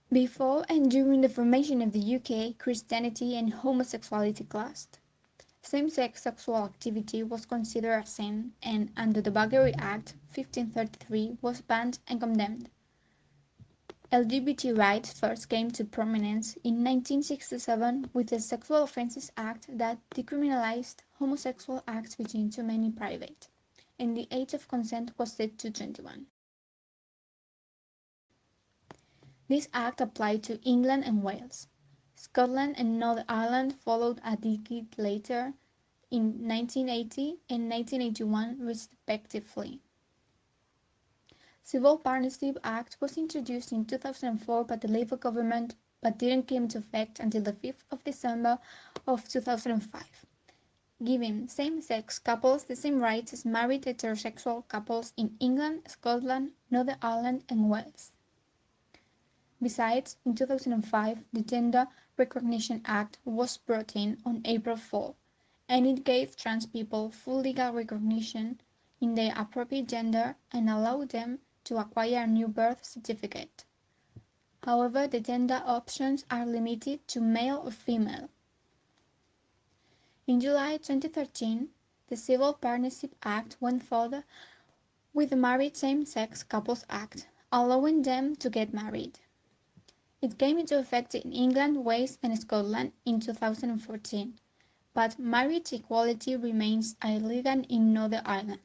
Before and during the formation of the UK, Christianity and homosexuality clashed. Same-sex sexual activity was considered a sin and, under the Bulgarian Act 1533, was banned and condemned. LGBT rights first came to prominence in 1967 with the Sexual Offences Act that decriminalized homosexual acts between two men in private, and the age of consent was set to 21. This act applied to England and Wales. Scotland and Northern Ireland followed a decade later in 1980 and 1981 respectively. Civil Partnership Act was introduced in 2004 by the Labour government but didn't come into effect until the 5th of December of 2005, giving same-sex couples the same rights as married heterosexual couples in England, Scotland, Northern Ireland and Wales. Besides, in 2005, the Gender Recognition Act was brought in on April 4, and it gave trans people full legal recognition in their appropriate gender and allowed them to acquire a new birth certificate. However, the gender options are limited to male or female. In July 2013, the Civil Partnership Act went further with the Married Same-Sex Couples Act, allowing them to get married. It came into effect in England, Wales and Scotland in 2014, but marriage equality remains illegal in Northern Ireland.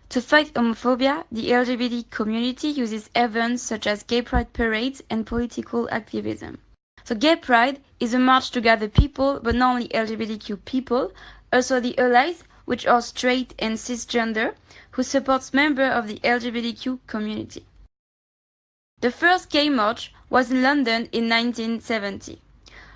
To fight homophobia, the LGBT community uses events such as gay pride parades and political activism. So Gay Pride is a march to gather people, but not only LGBTQ people, also the allies, which are straight and cisgender, who supports members of the LGBTQ community. The first gay march was in London in 1970.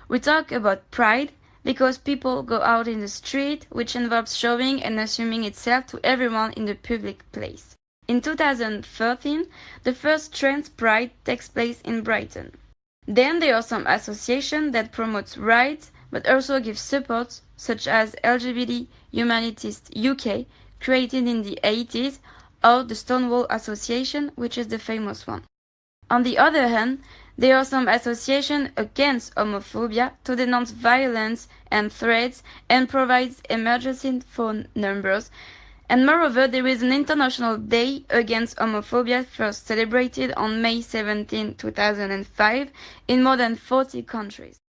We talk about pride because people go out in the street, which involves showing and assuming itself to everyone in the public place. In 2013, the first trans pride takes place in Brighton. Then there are some associations that promote rights but also give support, such as LGBT Humanities UK, created in the 80s, or the Stonewall Association, which is the famous one. On the other hand, there are some associations against homophobia to denounce violence and threats and provides emergency phone numbers. And moreover, there is an International Day Against Homophobia first celebrated on May 17, 2005 in more than 40 countries.